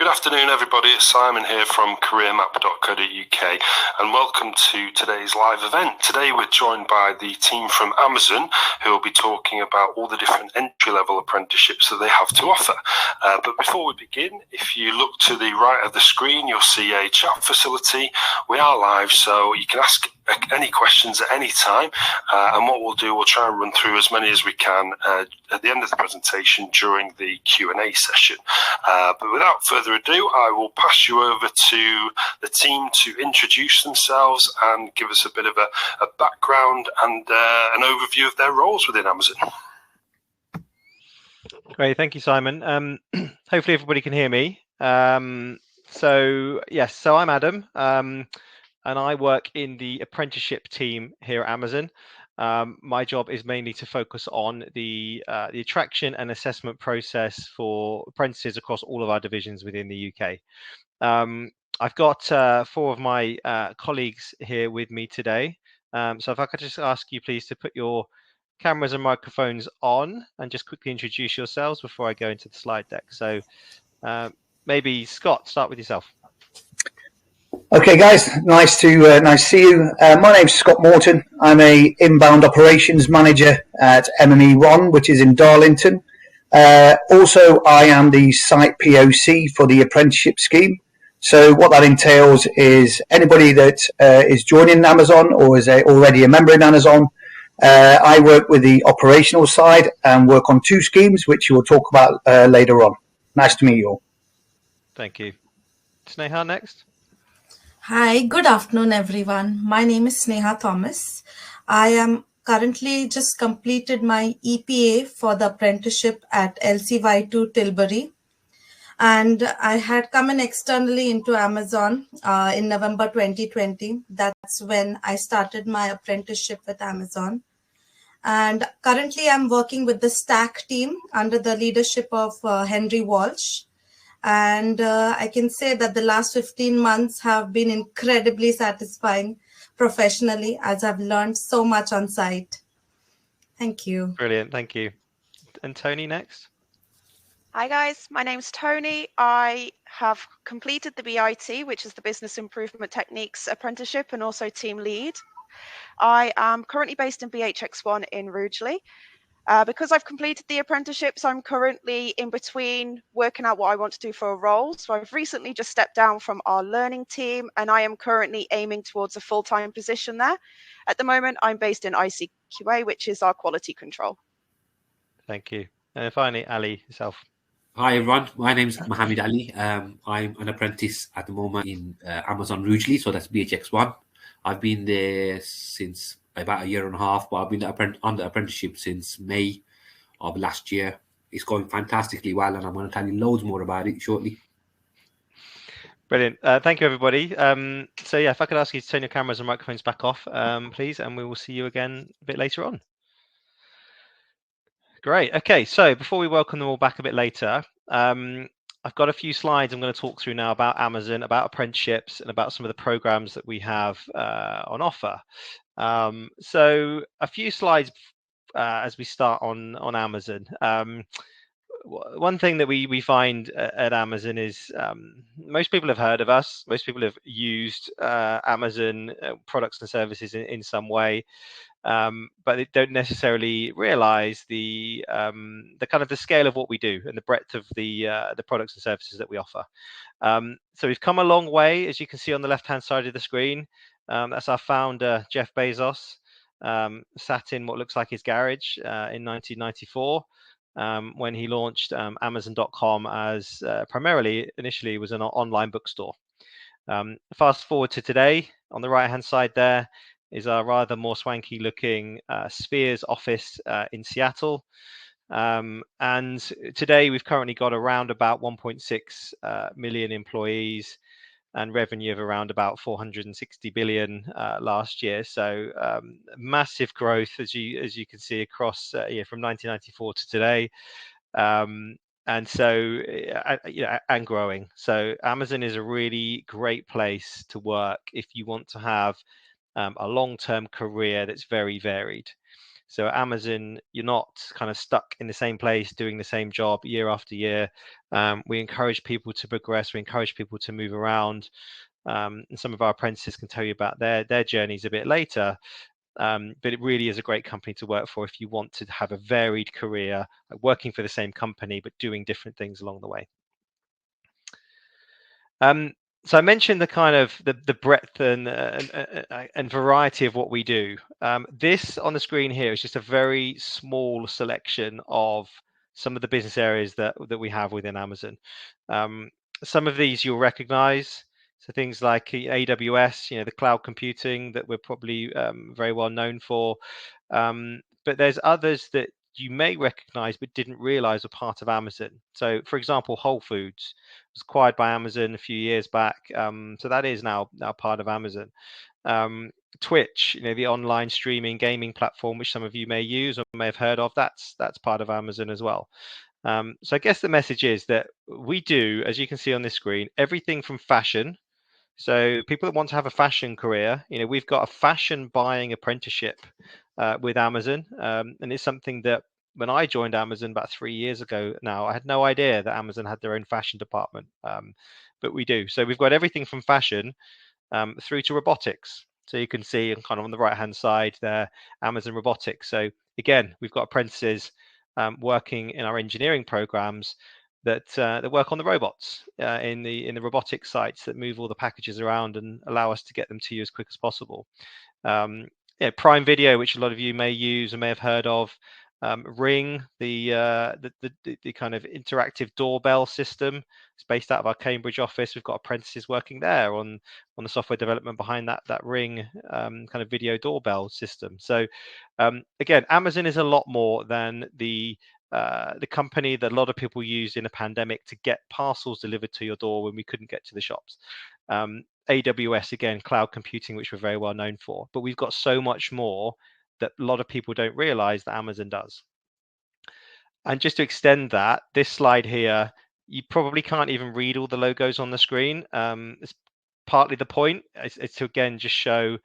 Good afternoon, everybody. It's Simon here from careermap.co.uk and welcome to today's live event. Today we're joined by the team from Amazon who will be talking about all the different entry-level apprenticeships that they have to offer. But before we begin, if you look to the right of the screen, you'll see a chat facility. We are live, so you can ask any questions at any time, and what we'll do, we'll try and run through as many as we can at the end of the presentation during the Q&A session. But without further ado, I will pass you over to the team to introduce themselves and give us a bit of a background and an overview of their roles within Amazon. Great, thank you, Simon. Hopefully everybody can hear me. So I'm Adam. And I work in the apprenticeship team here at Amazon. My job is mainly to focus on the attraction and assessment process for apprentices across all of our divisions within the UK. I've got 4 of my colleagues here with me today. So if I could just ask you please to put your cameras and microphones on and just quickly introduce yourselves before I go into the slide deck. So maybe Scott, start with yourself. Okay, guys, nice to see you. My name's Scott Morton. I'm a inbound operations manager at MME1, which is in Darlington. Also, I am the site POC for the apprenticeship scheme. So what that entails is anybody that is joining Amazon or is already a member in Amazon, I work with the operational side and work on 2 schemes, which you will talk about later on. Nice to meet you all. Thank you. Neha, next. Hi, good afternoon, everyone. My name is Neha Thomas. I am currently just completed my EPA for the apprenticeship at LCY2 Tilbury. And I had come in externally into Amazon in November 2020. That's when I started my apprenticeship with Amazon. And currently I'm working with the Stack team under the leadership of Henry Walsh. And I can say that the last 15 months have been incredibly satisfying professionally, as I've learned so much on site. Thank you. Brilliant, thank you. And Tony, next. Hi guys, my name's Tony. I have completed the BIT, which is the Business Improvement Techniques Apprenticeship, and also team lead. I am currently based in BHX1 in Rugeley. Because I've completed the apprenticeships, I'm currently in between working out what I want to do for a role. So I've recently just stepped down from our learning team and I am currently aiming towards a full-time position there. At the moment, I'm based in ICQA, which is our quality control. Thank you. And finally, Ali, yourself. Hi everyone, my name is Mohammad Ali. I'm an apprentice at the moment in Amazon Rugeley, so that's BHX1. I've been there since about 1.5 years, but I've been on the apprenticeship since May of last year. It's going fantastically well, and I'm going to tell you loads more about it shortly. Brilliant. Thank you, everybody. So yeah, if I could ask you to turn your cameras and microphones back off, please, and we will see you again a bit later on. Great. Okay, so before we welcome them all back a bit later, I've got a few slides I'm going to talk through now about Amazon, about apprenticeships, and about some of the programs that we have on offer. So a few slides as we start on Amazon. One thing that we find at Amazon is most people have heard of us. Most people have used Amazon products and services in some way. But they don't necessarily realize the kind of the scale of what we do and the breadth of the products and services that we offer. So we've come a long way, as you can see on the left-hand side of the screen. That's our founder, Jeff Bezos, sat in what looks like his garage in 1994 when he launched Amazon.com as initially was an online bookstore. Fast forward to today, on the right-hand side there is our rather more swanky looking Spheres office in Seattle. And today we've currently got around about 1.6 million employees and revenue of around about 460 billion last year. So massive growth, as you can see across from 1994 to today. And so, and growing. So Amazon is a really great place to work if you want to have a long-term career that's very varied. So at Amazon, you're not kind of stuck in the same place doing the same job year after year. We encourage people to progress. We encourage people to move around. And some of our apprentices can tell you about their journeys a bit later. But it really is a great company to work for if you want to have a varied career, working for the same company, but doing different things along the way. So I mentioned the kind of the breadth and variety of what we do. This on the screen here is just a very small selection of some of the business areas that we have within Amazon. Some of these you'll recognize. So things like AWS, the cloud computing that we're probably very well known for. But there's others that you may recognize but didn't realize were part of Amazon. So for example, Whole Foods was acquired by Amazon a few years back. So that is now part of Amazon. Twitch, the online streaming gaming platform, which some of you may use or may have heard of, that's part of Amazon as well. So I guess the message is that we do, as you can see on this screen, everything from fashion. So people that want to have a fashion career, we've got a fashion buying apprenticeship with Amazon. And it's something that when I joined Amazon about 3 years ago now, I had no idea that Amazon had their own fashion department. But we do. So we've got everything from fashion through to robotics. So you can see kind of on the right-hand side there, Amazon Robotics. So again, we've got apprentices working in our engineering programs that work on the robots in the robotics sites that move all the packages around and allow us to get them to you as quick as possible. Prime Video, which a lot of you may use and may have heard of. Ring, the kind of interactive doorbell system. It's based out of our Cambridge office. We've got apprentices working there on the software development behind that Ring kind of video doorbell system. So again, Amazon is a lot more than the company that a lot of people used in a pandemic to get parcels delivered to your door when we couldn't get to the shops. AWS, again, cloud computing, which we're very well known for. But we've got so much more that a lot of people don't realize that Amazon does. And just to extend that, this slide here, you probably can't even read all the logos on the screen. It's partly the point. It's to, again, just show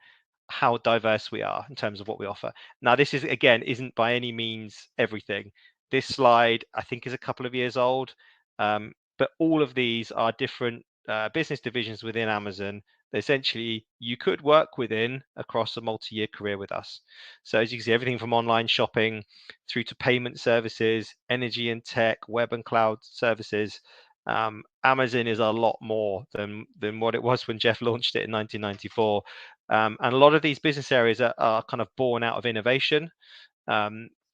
how diverse we are in terms of what we offer. Now, this is, again, isn't by any means everything. This slide, I think, is a couple of years old, but all of these are different business divisions within Amazon that essentially you could work within across a multi-year career with us. So as you can see, everything from online shopping through to payment services, energy and tech, web and cloud services. Amazon is a lot more than what it was when Jeff launched it in 1994. And a lot of these business areas are kind of born out of innovation,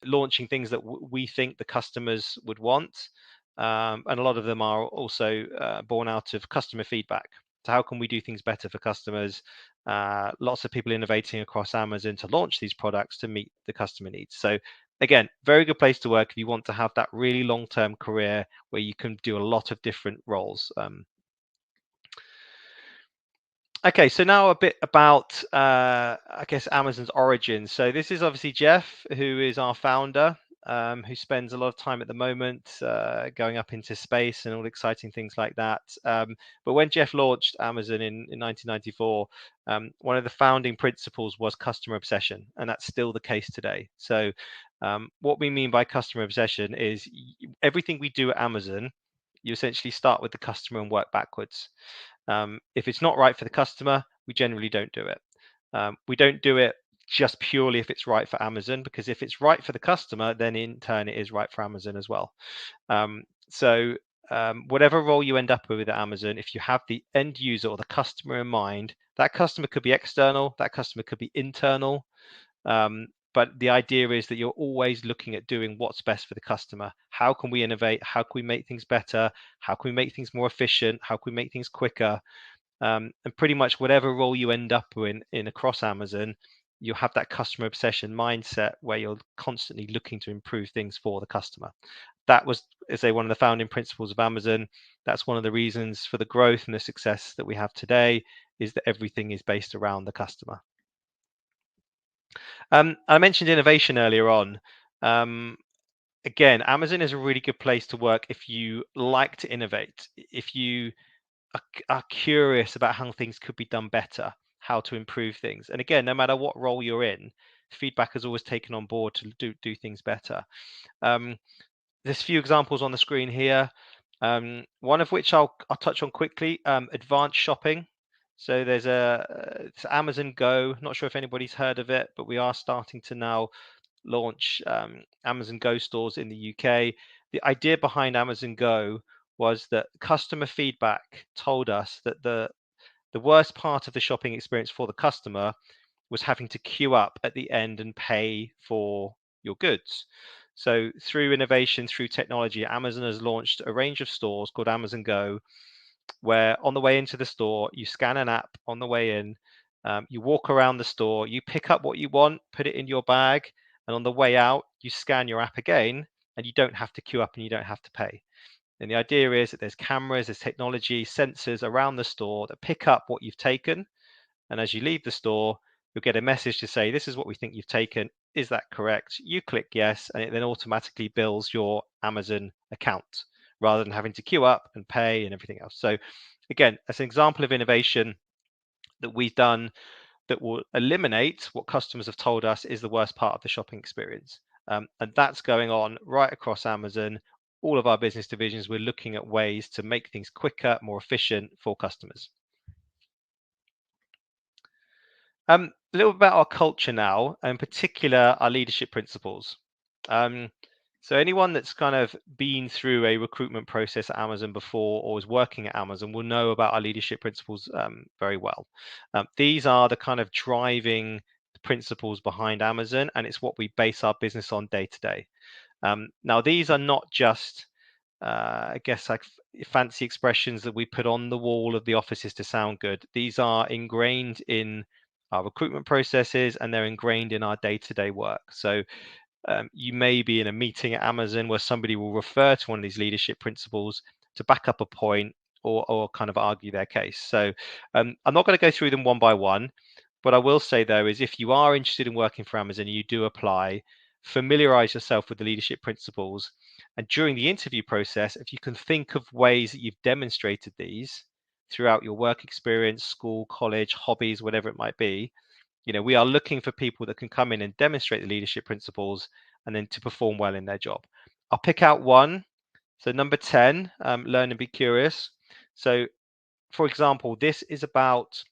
launching things that we think the customers would want. And a lot of them are also born out of customer feedback. So how can we do things better for customers? Lots of people innovating across Amazon to launch these products to meet the customer needs. So again, very good place to work if you want to have that really long-term career where you can do a lot of different roles. Okay, so now a bit about, I guess, Amazon's origins. So this is obviously Jeff, who is our founder, who spends a lot of time at the moment going up into space and all exciting things like that. But when Jeff launched Amazon in 1994, one of the founding principles was customer obsession, and that's still the case today. So what we mean by customer obsession is everything we do at Amazon, you essentially start with the customer and work backwards. If it's not right for the customer, we generally don't do it. We don't do it just purely if it's right for Amazon, because if it's right for the customer, then in turn it is right for Amazon as well. So whatever role you end up with at Amazon, if you have the end user or the customer in mind, that customer could be external, that customer could be internal. But the idea is that you're always looking at doing what's best for the customer. How can we innovate? How can we make things better? How can we make things more efficient? How can we make things quicker? And pretty much whatever role you end up in across Amazon, you have that customer obsession mindset where you're constantly looking to improve things for the customer. That was, as I say, one of the founding principles of Amazon. That's one of the reasons for the growth and the success that we have today, is that everything is based around the customer. I mentioned innovation earlier on. Again, Amazon is a really good place to work if you like to innovate, if you are curious about how things could be done better, how to improve things. And again, no matter what role you're in, feedback is always taken on board to do things better. There's a few examples on the screen here, one of which I'll touch on quickly. Advanced shopping. So there's it's Amazon Go. Not sure if anybody's heard of it, but we are starting to now launch Amazon Go stores in the UK. The idea behind Amazon Go was that customer feedback told us that the worst part of the shopping experience for the customer was having to queue up at the end and pay for your goods. So through innovation, through technology, Amazon has launched a range of stores called Amazon Go, where on the way into the store, you scan an app on the way in, you walk around the store, you pick up what you want, put it in your bag, and on the way out, you scan your app again, and you don't have to queue up and you don't have to pay. And the idea is that there's cameras, there's technology, sensors around the store that pick up what you've taken. And as you leave the store, you'll get a message to say, this is what we think you've taken. Is that correct? You click yes, and it then automatically bills your Amazon account rather than having to queue up and pay and everything else. So again, as an example of innovation that we've done that will eliminate what customers have told us is the worst part of the shopping experience. And that's going on right across Amazon. All of our business divisions, we're looking at ways to make things quicker, more efficient for customers. A little about our culture now, and in particular, our leadership principles. So anyone that's kind of been through a recruitment process at Amazon before or is working at Amazon will know about our leadership principles very well. These are the kind of driving principles behind Amazon, and it's what we base our business on day to day. Now, these are not just, I guess, like fancy expressions that we put on the wall of the offices to sound good. These are ingrained in our recruitment processes, and they're ingrained in our day-to-day work. So you may be in a meeting at Amazon where somebody will refer to one of these leadership principles to back up a point or kind of argue their case. So I'm not going to go through them one by one. What I will say, though, is if you are interested in working for Amazon and you do apply, familiarize yourself with the leadership principles. And during the interview process, if you can think of ways that you've demonstrated these throughout your work experience, school, college, hobbies, whatever it might be, we are looking for people that can come in and demonstrate the leadership principles and then to perform well in their job. I'll pick out one. So number 10, learn and be curious. So for example, this is about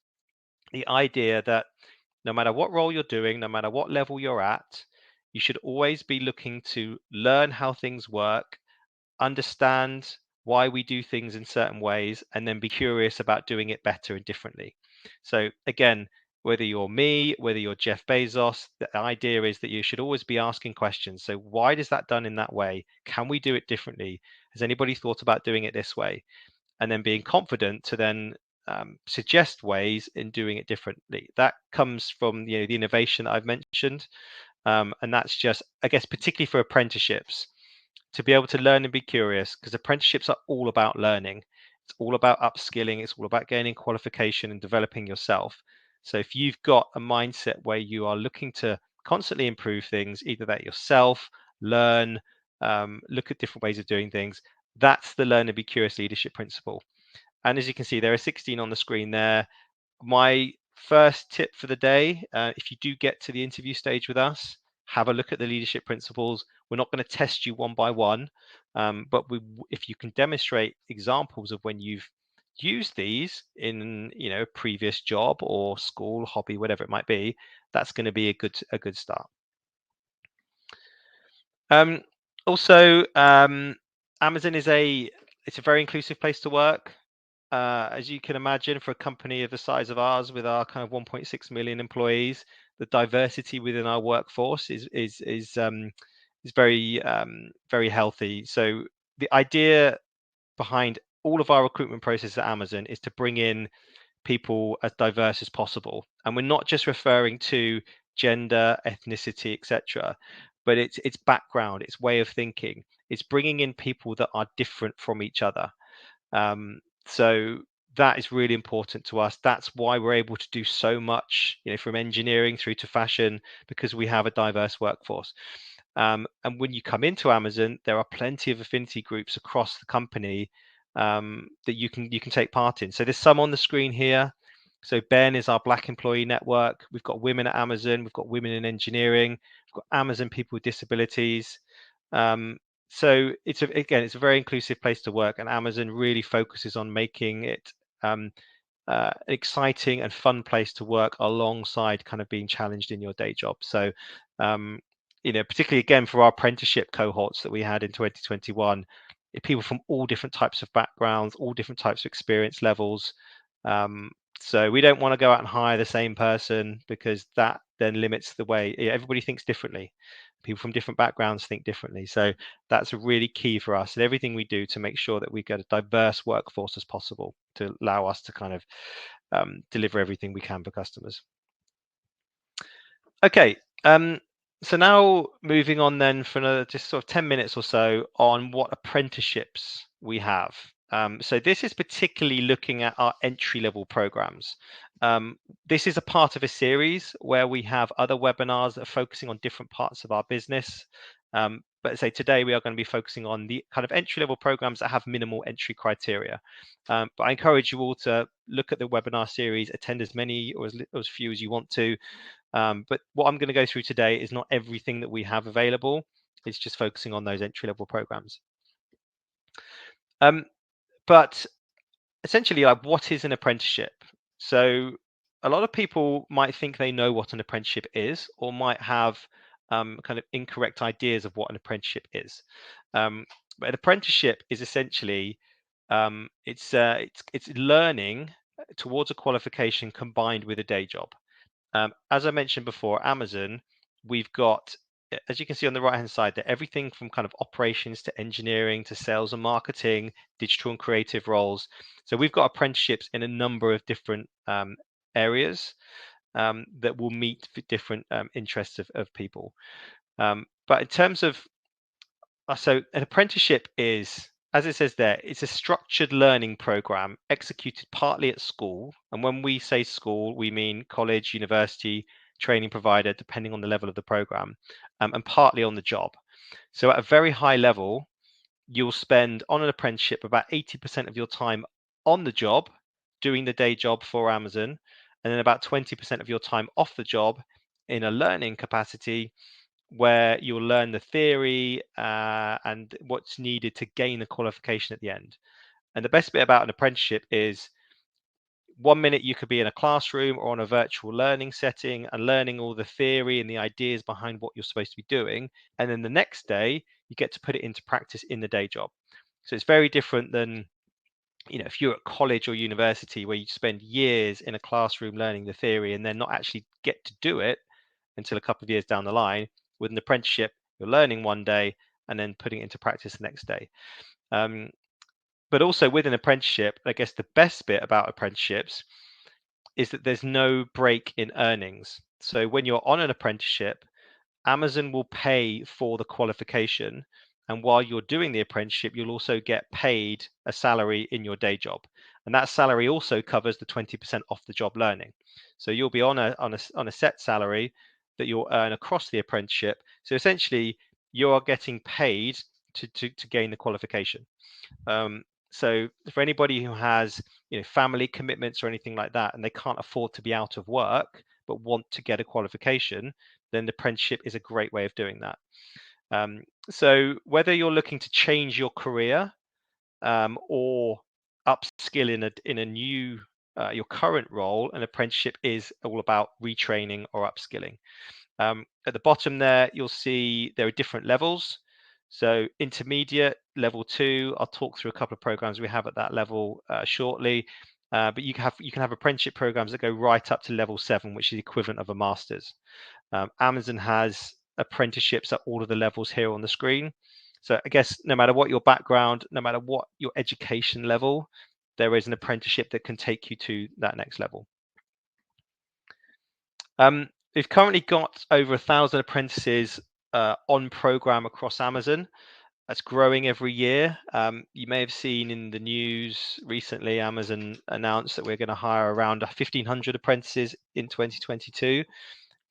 the idea that no matter what role you're doing, no matter what level you're at, you should always be looking to learn how things work, understand why we do things in certain ways, and then be curious about doing it better and differently. So again, whether you're me, whether you're Jeff Bezos, the idea is that you should always be asking questions. So why is that done in that way? Can we do it differently? Has anybody thought about doing it this way? And then being confident to then suggest ways in doing it differently. That comes from the innovation that I've mentioned. And that's just, I guess, particularly for apprenticeships, to be able to learn and be curious, because apprenticeships are all about learning. It's all about upskilling. It's all about gaining qualification and developing yourself. So if you've got a mindset where you are looking to constantly improve things, either that yourself, learn, look at different ways of doing things, that's the learn and be curious leadership principle. And as you can see, there are 16 on the screen there. My first tip for the day, if you do get to the interview stage with us, have a look at the leadership principles. We're not going to test you one by one, but if you can demonstrate examples of when you've used these in a previous job or school, hobby, whatever it might be, that's going to be a good start. Also, Amazon is a very inclusive place to work. As you can imagine, for a company of the size of ours, with our kind of 1.6 million employees, the diversity within our workforce is very very healthy. So the idea behind all of our recruitment process at Amazon is to bring in people as diverse as possible, and we're not just referring to gender, ethnicity, etc., but it's background, it's way of thinking, it's bringing in people that are different from each other. So that is really important to us. That's why we're able to do so much, from engineering through to fashion, because we have a diverse workforce. And when you come into Amazon, there are plenty of affinity groups across the company that you can take part in. So there's some on the screen here. So Ben is our Black employee network. We've got women at Amazon. We've got women in engineering. We've got Amazon people with disabilities. So it's a very inclusive place to work, and Amazon really focuses on making it an exciting and fun place to work alongside kind of being challenged in your day job. So particularly again for our apprenticeship cohorts that we had in 2021, people from all different types of backgrounds, all different types of experience levels. So we don't want to go out and hire the same person, because that then limits the way everybody thinks differently. People from different backgrounds think differently. So that's really key for us in everything we do, to make sure that we get a diverse workforce as possible to allow us to kind of deliver everything we can for customers. Okay. So now moving on then for another just sort of 10 minutes or so on what apprenticeships we have. So this is particularly looking at our entry-level programs. This is a part of a series where we have other webinars that are focusing on different parts of our business. But say today we are going to be focusing on the kind of entry-level programs that have minimal entry criteria. But I encourage you all to look at the webinar series, attend as many or as few as you want to. But what I'm going to go through today is not everything that we have available. It's just focusing on those entry-level programs. But essentially, like, what is an apprenticeship? So a lot of people might think they know what an apprenticeship is, or might have kind of incorrect ideas of what an apprenticeship is. But an apprenticeship is essentially it's learning towards a qualification combined with a day job. As I mentioned before, Amazon, we've got, as you can see on the right hand side there, everything from kind of operations to engineering to sales and marketing, digital and creative roles. So we've got apprenticeships in a number of different areas that will meet different interests of people. But in terms of, so an apprenticeship is, as it says there, it's a structured learning program executed partly at school. And when we say school, we mean college, university, training provider, depending on the level of the program, and partly on the job. So at a very high level, you'll spend on an apprenticeship about 80% of your time on the job, doing the day job for Amazon, and then about 20% of your time off the job in a learning capacity, where you'll learn the theory and what's needed to gain the qualification at the end. And the best bit about an apprenticeship is 1 minute you could be in a classroom or on a virtual learning setting and learning all the theory and the ideas behind what you're supposed to be doing. And then the next day, you get to put it into practice in the day job. So it's very different than, if you're at college or university where you spend years in a classroom learning the theory and then not actually get to do it until a couple of years down the line. With an apprenticeship, you're learning one day and then putting it into practice the next day. But also with an apprenticeship, I guess the best bit about apprenticeships is that there's no break in earnings. So when you're on an apprenticeship, Amazon will pay for the qualification. And while you're doing the apprenticeship, you'll also get paid a salary in your day job. And that salary also covers the 20% off the job learning. So you'll be on a set salary that you'll earn across the apprenticeship. So essentially, you are getting paid to gain the qualification. So for anybody who has family commitments or anything like that, and they can't afford to be out of work but want to get a qualification, then the apprenticeship is a great way of doing that. So whether you're looking to change your career or upskill in a new your current role, an apprenticeship is all about retraining or upskilling. At the bottom there, you'll see there are different levels. So intermediate, level 2. I'll talk through a couple of programs we have at that level shortly. But you can have apprenticeship programs that go right up to level 7, which is the equivalent of a master's. Amazon has apprenticeships at all of the levels here on the screen. So I guess no matter what your background, no matter what your education level, there is an apprenticeship that can take you to that next level. We've currently got over 1,000 apprentices on program across Amazon. That's growing every year. You may have seen in the news recently, Amazon announced that we're going to hire around 1,500 apprentices in 2022.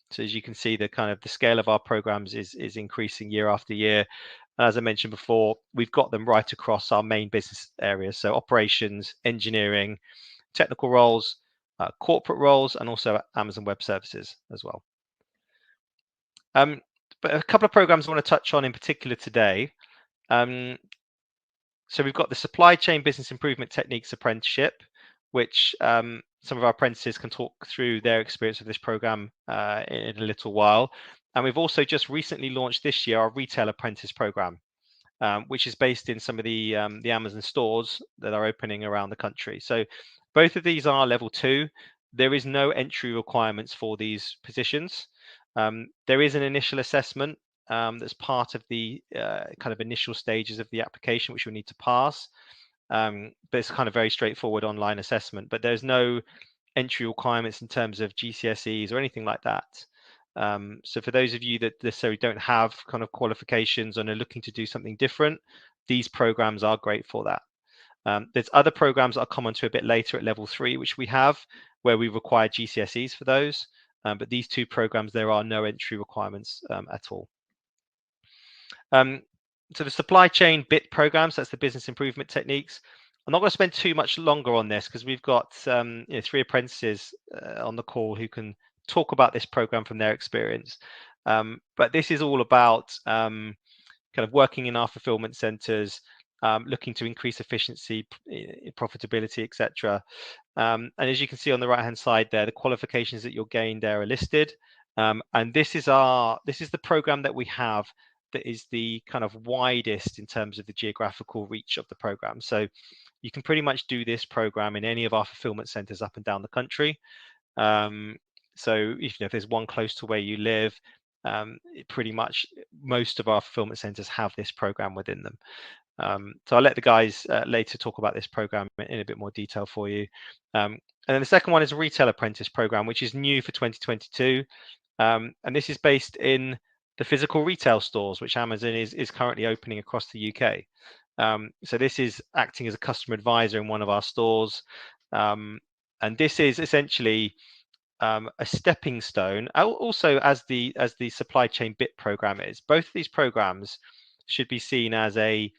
So as you can see, the scale of our programs is increasing year after year. And as I mentioned before, we've got them right across our main business areas. So operations, engineering, technical roles, corporate roles, and also Amazon Web Services as well. But a couple of programs I want to touch on in particular today. So we've got the Supply Chain Business Improvement Techniques Apprenticeship, which some of our apprentices can talk through their experience of this program in a little while. And we've also just recently launched this year our Retail Apprentice program, which is based in some of the Amazon stores that are opening around the country. So both of these are level 2. There is no entry requirements for these positions. There is an initial assessment that's part of the kind of initial stages of the application, which we need to pass. But it's kind of very straightforward online assessment, but there's no entry requirements in terms of GCSEs or anything like that. So for those of you that necessarily don't have kind of qualifications and are looking to do something different, these programs are great for that. There's other programs that I'll come on to a bit later at level 3, which we have, where we require GCSEs for those. But these two programs, there are no entry requirements at all. So the supply chain BIT programs, that's the business improvement techniques. I'm not going to spend too much longer on this because we've got 3 apprentices on the call who can talk about this program from their experience. But this is all about kind of working in our fulfillment centers, looking to increase efficiency, profitability, etc. And as you can see on the right hand side there, the qualifications that you'll gain there are listed. And this is the program that we have that is the kind of widest in terms of the geographical reach of the program. So you can pretty much do this program in any of our fulfillment centers up and down the country. So if there's one close to where you live, pretty much most of our fulfillment centers have this program within them. So I'll let the guys later talk about this program in a bit more detail for you. And then the second one is a Retail Apprentice program, which is new for 2022. And this is based in the physical retail stores, which Amazon is currently opening across the UK. So this is acting as a customer advisor in one of our stores. And this is essentially a stepping stone, also as the supply chain BIT program is. Both of these programs should be seen as a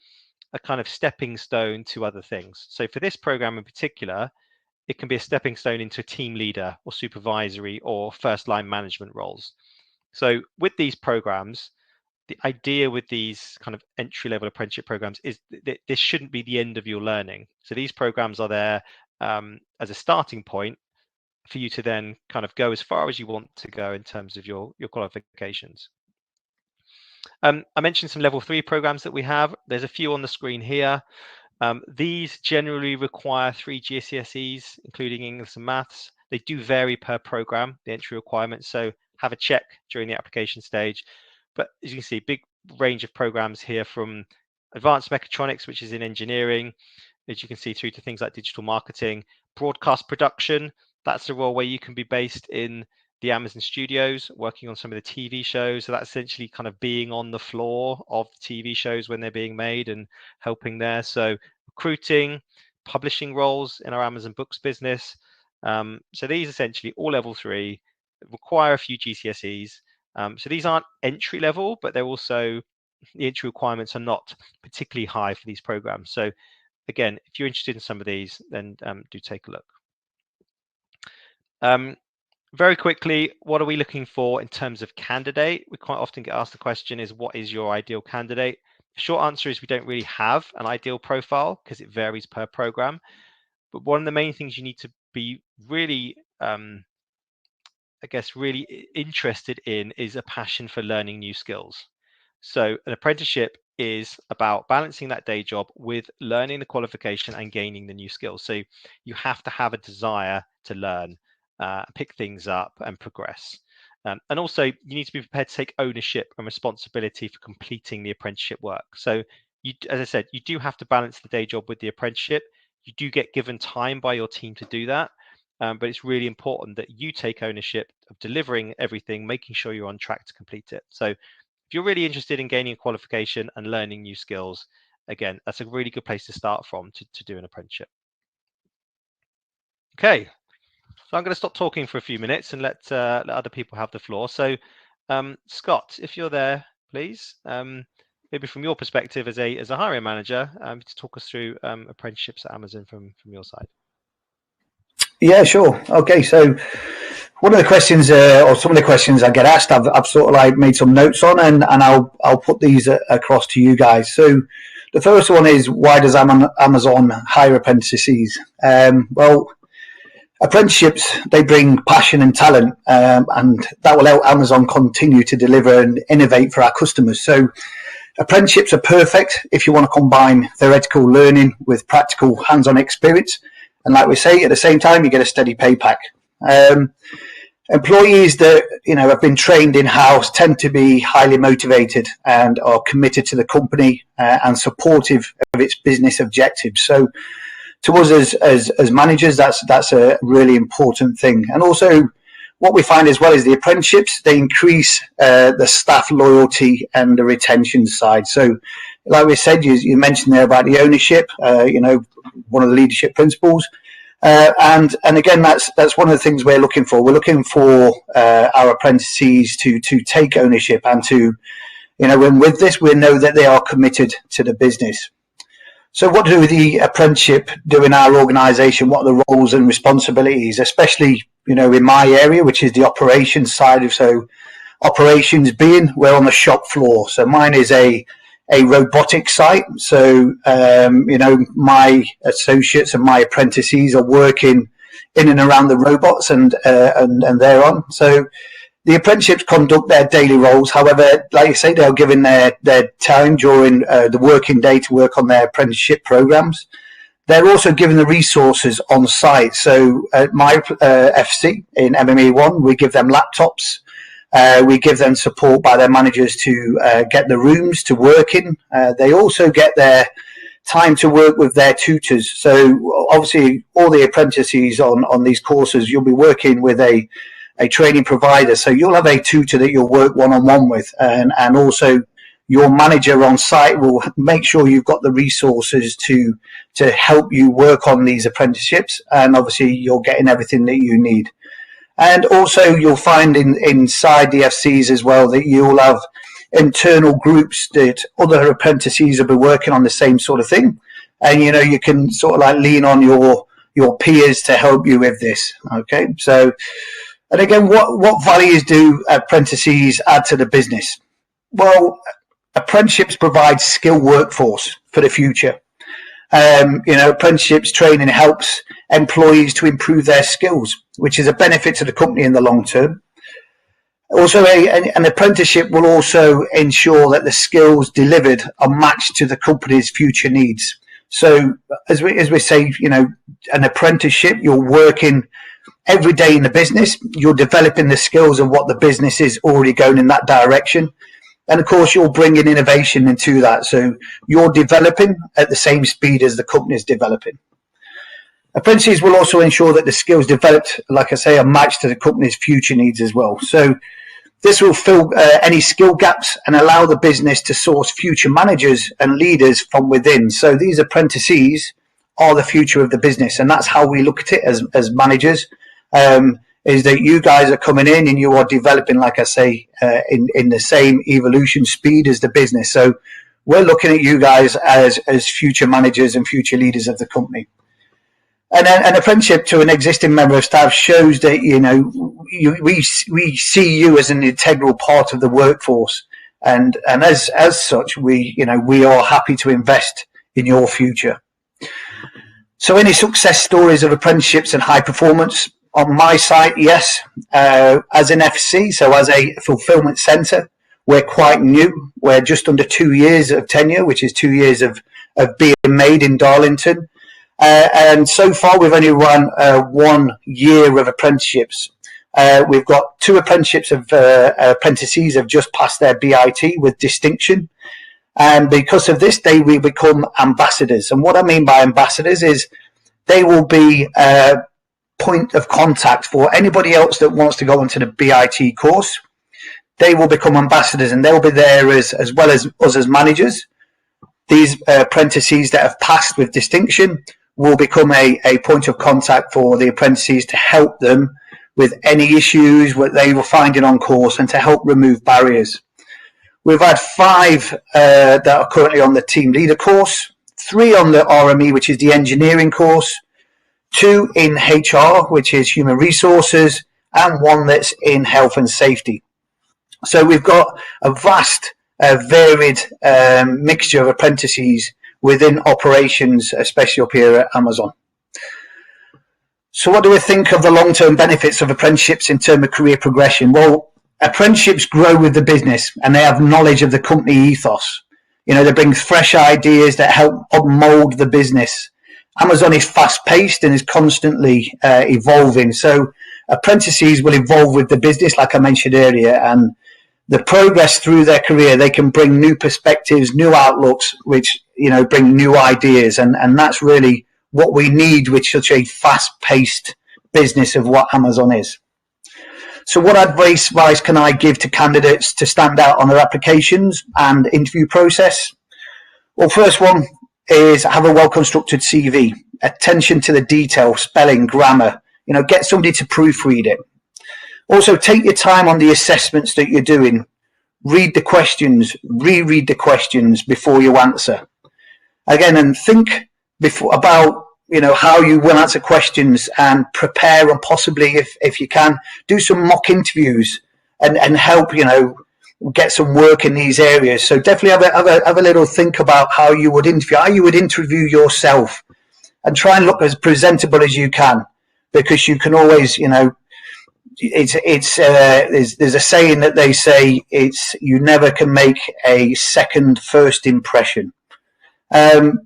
kind of stepping stone to other things. So for this program in particular, it can be a stepping stone into a team leader or supervisory or first line management roles. So with these programs, the idea with these kind of entry level apprenticeship programs is that this shouldn't be the end of your learning. So these programs are there as a starting point for you to then kind of go as far as you want to go in terms of your qualifications. I mentioned some level 3 programs that we have. There's a few on the screen here. These generally require 3 GCSEs, including English and maths. They do vary per program, the entry requirements, so have a check during the application stage. But as you can see, big range of programs here, from advanced mechatronics, which is in engineering, as you can see, through to things like digital marketing, broadcast production. That's a role where you can be based in the Amazon studios, working on some of the TV shows. So that's essentially kind of being on the floor of the TV shows when they're being made and helping there. So recruiting, publishing roles in our Amazon Books business. So these essentially all level 3, require a few GCSEs. So these aren't entry level, but they're also, the entry requirements are not particularly high for these programs. So again, if you're interested in some of these, then do take a look. Very quickly, what are we looking for in terms of candidate? We quite often get asked the question is, what is your ideal candidate? The short answer is we don't really have an ideal profile because it varies per program. But one of the main things you need to be really, I guess, really interested in is a passion for learning new skills. So an apprenticeship is about balancing that day job with learning the qualification and gaining the new skills. So you have to have a desire to learn, pick things up and progress. And also you need to be prepared to take ownership and responsibility for completing the apprenticeship work. So you, as I said, you do have to balance the day job with the apprenticeship. You do get given time by your team to do that. But it's really important that you take ownership of delivering everything, making sure you're on track to complete it. So if you're really interested in gaining a qualification and learning new skills, again, that's a really good place to start from to do an apprenticeship. Okay, so I'm going to stop talking for a few minutes and let other people have the floor. So Scott, if you're there, please, maybe from your perspective as a hiring manager, to talk us through apprenticeships at Amazon from your side. Yeah, sure. Okay, so one of the questions, or some of the questions I get asked, I've sort of like made some notes on, and I'll put these across to you guys. So the first one is, why does Amazon hire apprentices? Well, apprenticeships, they bring passion and talent, and that will help Amazon continue to deliver and innovate for our customers. So apprenticeships are perfect if you want to combine theoretical learning with practical hands-on experience. And like we say, at the same time, you get a steady pay pack. Employees that have been trained in-house tend to be highly motivated and are committed to the company and supportive of its business objectives. So to us as managers, that's a really important thing. And also what we find as well is the apprenticeships, they increase the staff loyalty and the retention side. So like we said, you mentioned there about the ownership, one of the leadership principles. And again, that's one of the things we're looking for. We're looking for our apprentices to take ownership and to, and with this, we know that they are committed to the business. So what do the apprenticeship do in our organisation? What are the roles and responsibilities, especially, in my area, which is the operations side of, so operations being, we're on the shop floor. So mine is a robotics site. So, my associates and my apprentices are working in and around the robots and thereon. So the apprenticeships conduct their daily roles. However, like you say, they're given their time during the working day to work on their apprenticeship programs. They're also given the resources on site. So at my FC in MME1, we give them laptops. We give them support by their managers to get the rooms to work in. They also get their time to work with their tutors. So obviously all the apprentices on these courses, you'll be working with a training provider. So you'll have a tutor that you'll work one-on-one with, and also your manager on site will make sure you've got the resources to help you work on these apprenticeships, and obviously you're getting everything that you need. And also you'll find inside the FCs as well that you'll have internal groups that other apprentices will be working on the same sort of thing. And, you can sort of like lean on your peers to help you with this. Okay. So, and again, what values do apprentices add to the business? Well, apprenticeships provide skilled workforce for the future. Apprenticeships training helps employees to improve their skills, which is a benefit to the company in the long term. Also, an apprenticeship will also ensure that the skills delivered are matched to the company's future needs. So, as we say, an apprenticeship, you're working every day in the business, you're developing the skills of what the business is already going in that direction. And of course, you're bringing innovation into that. So you're developing at the same speed as the company is developing. Apprentices will also ensure that the skills developed, like I say, are matched to the company's future needs as well. So this will fill any skill gaps and allow the business to source future managers and leaders from within. So these apprentices are the future of the business. And that's how we look at it as managers. Is that you guys are coming in and you are developing, like I say, in the same evolution speed as the business. So we're looking at you guys as future managers and future leaders of the company. And an apprenticeship to an existing member of staff shows that, we see you as an integral part of the workforce. And as such, we are happy to invest in your future. So any success stories of apprenticeships and high performance? On my site, yes. As an FC, so as a fulfillment centre, we're quite new. We're just under 2 years of tenure, which is 2 years of being made in Darlington. And so far, we've only run 1 year of apprenticeships. We've got 2 apprenticeships of apprentices have just passed their BIT with distinction. And because of this, they will become ambassadors. And what I mean by ambassadors is they will be point of contact for anybody else that wants to go into the BIT course. They will become ambassadors, and they'll be there as well as us as managers. These apprentices that have passed with distinction will become a point of contact for the apprentices to help them with any issues what they were finding on course and to help remove barriers. We've had 5 that are currently on the team leader course, 3 on the RME, which is the engineering course, 2 in HR, which is human resources, and 1 that's in health and safety. So we've got a vast, varied mixture of apprentices within operations, especially up here at Amazon. So what do we think of the long-term benefits of apprenticeships in terms of career progression? Well, apprenticeships grow with the business and they have knowledge of the company ethos. You know, they bring fresh ideas that help mold the business. Amazon is fast-paced and is constantly evolving. So apprentices will evolve with the business, like I mentioned earlier, and the progress through their career, they can bring new perspectives, new outlooks, which, you know, bring new ideas. And that's really what we need with such a fast-paced business of what Amazon is. So what advice can I give to candidates to stand out on their applications and interview process? Well, first one is have a well-constructed CV, attention to the detail, spelling, grammar, you know, get somebody to proofread it. Also, take your time on the assessments that you're doing. Read the questions, reread the questions before you answer. Again, and think about, you know, how you will answer questions and prepare, and possibly, if you can, do some mock interviews and help, you know, get some work in these areas. So definitely have a little think about how you would interview yourself, and try and look as presentable as you can, because you can always, you know, there's a saying that they say, you never can make a first impression.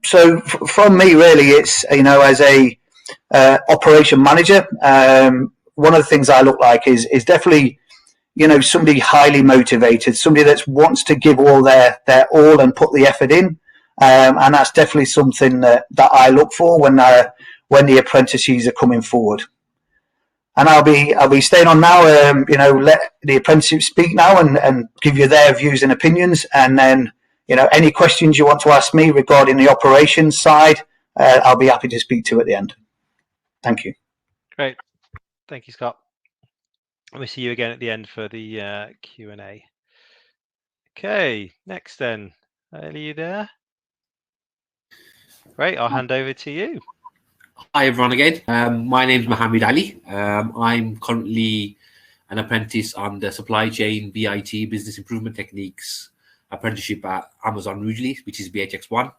So from me, really, it's, you know, as a operation manager, one of the things I look like is definitely, you know, somebody highly motivated, somebody that wants to give all their all and put the effort in, and that's definitely something that I look for when the apprentices are coming forward. And I'll be staying on now, you know, let the apprentices speak now and give you their views and opinions, and then, you know, any questions you want to ask me regarding the operations side, I'll be happy to speak to at the end. Thank you. Great. Thank you, Scott. We'll see you again at the end for the Q&A. Okay, next then. Are you there? Great, I'll hand over to you. Hi, everyone again. My name is Mohammad Ali. I'm currently an apprentice on the supply chain, BIT, Business Improvement Techniques apprenticeship at Amazon Rugeley, which is BHX1.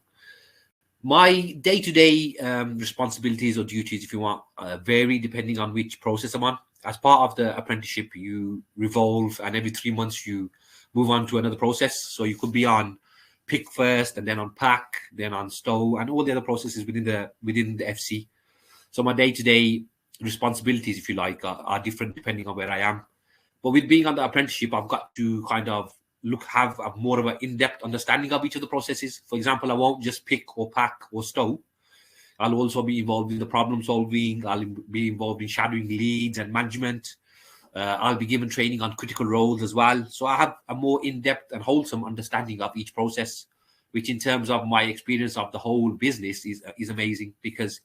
My day-to-day responsibilities or duties, if you want, vary depending on which process I'm on. As part of the apprenticeship, you revolve, and every 3 months you move on to another process. So you could be on pick first, and then on pack, then on stow, and all the other processes within the FC. So my day-to-day responsibilities, if you like, are different depending on where I am. But with being on the apprenticeship, I've got to kind of have a more of an in-depth understanding of each of the processes. For example, I won't just pick or pack or stow. I'll also be involved in the problem solving. I'll be involved in shadowing leads and management. I'll be given training on critical roles as well. So I have a more in-depth and wholesome understanding of each process, which in terms of my experience of the whole business is amazing, because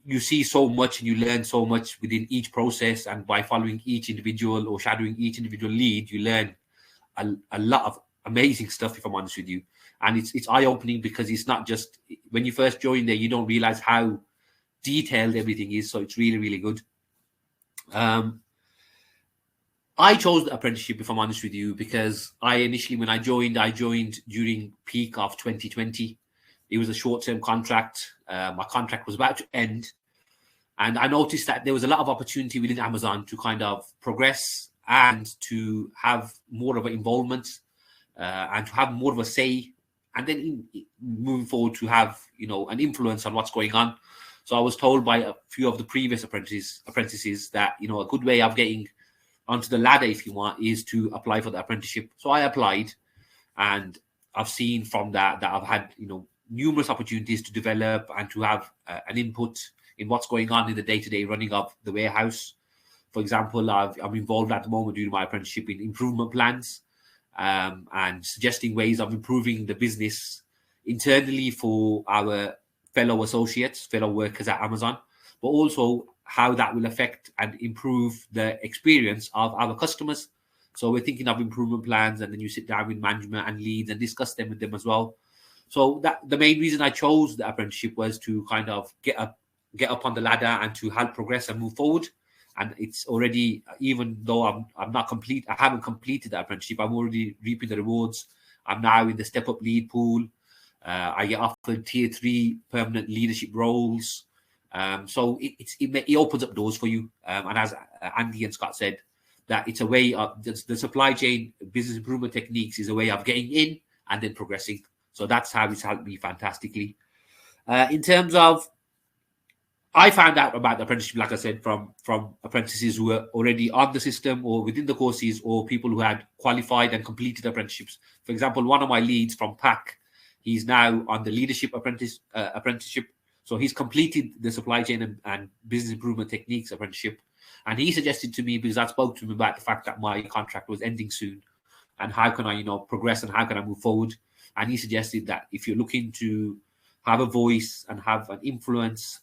you see so much and you learn so much within each process. And by following each individual or shadowing each individual lead, you learn a lot of amazing stuff, if I'm honest with you. And it's eye-opening, because it's not just when you first join there, you don't realize how detailed everything is. So it's really, really good. I chose the apprenticeship, if I'm honest with you, because when I joined during peak of 2020. It was a short-term contract. My contract was about to end. And I noticed that there was a lot of opportunity within Amazon to kind of progress and to have more of an involvement and to have more of a say. And then moving forward to have, you know, an influence on what's going on. So I was told by a few of the previous apprentices that, you know, a good way of getting onto the ladder, if you want, is to apply for the apprenticeship. So I applied, and I've seen from that I've had, you know, numerous opportunities to develop and to have an input in what's going on in the day-to-day running of the warehouse. For example, I'm involved at the moment during my apprenticeship in improvement plans and suggesting ways of improving the business internally for our fellow associates, fellow workers at Amazon, but also how that will affect and improve the experience of our customers. So we're thinking of improvement plans, and then you sit down with management and leads and discuss them with them as well. So that the main reason I chose the apprenticeship was to kind of get a get up on the ladder and to help progress and move forward. And it's already, even though I'm not complete, I haven't completed the apprenticeship, I'm already reaping the rewards. I'm now in the step up lead pool. I get offered tier 3 permanent leadership roles. So it opens up doors for you. And as Andy and Scott said, that it's a way of the supply chain business improvement techniques is a way of getting in and then progressing. So that's how it's helped me fantastically. In terms of, I found out about the apprenticeship, like I said, from apprentices who were already on the system or within the courses, or people who had qualified and completed apprenticeships. For example, one of my leads from PAC, he's now on the leadership apprenticeship. So he's completed the supply chain and business improvement techniques apprenticeship. And he suggested to me, because I spoke to him about the fact that my contract was ending soon, and how can I, progress and how can I move forward? And he suggested that if you're looking to have a voice and have an influence,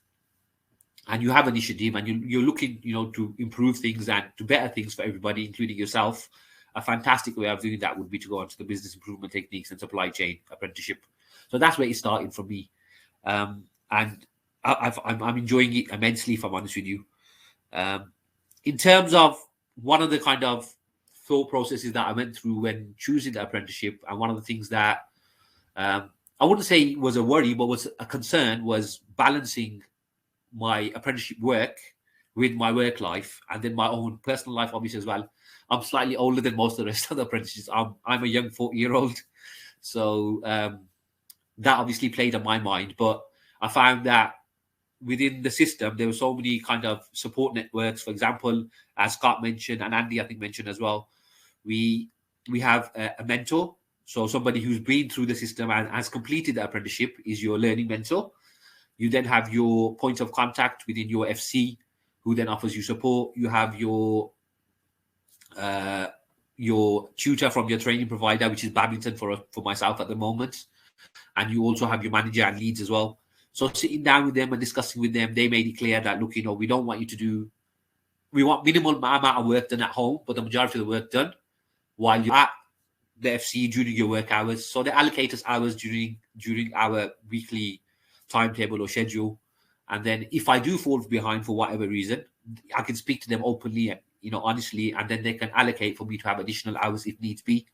and you have initiative, and you're looking, to improve things and to better things for everybody, including yourself, a fantastic way of doing that would be to go onto the business improvement techniques and supply chain apprenticeship. So that's where it started for me. And I'm enjoying it immensely, if I'm honest with you. In terms of one of the kind of thought processes that I went through when choosing the apprenticeship, and one of the things that I wouldn't say was a worry, but was a concern, was balancing my apprenticeship work with my work life and then my own personal life, obviously, as well. I'm slightly older than most of the rest of the apprentices. I'm a young 40-year-old. So that obviously played on my mind. But I found that within the system, there were so many kind of support networks. For example, as Scott mentioned, and Andy, I think, mentioned as well, we have a mentor. So somebody who's been through the system and has completed the apprenticeship is your learning mentor. You then have your point of contact within your FC, who then offers you support. You have your tutor from your training provider, which is Babington for myself at the moment. And you also have your manager and leads as well. So sitting down with them and discussing with them, they made it clear that, look, we don't want you to do, we want minimal amount of work done at home, but the majority of the work done while you're at the FC during your work hours. So they allocate us hours during our weekly timetable or schedule. And then if I do fall behind for whatever reason, I can speak to them openly, honestly, and then they can allocate for me to have additional hours if needs be.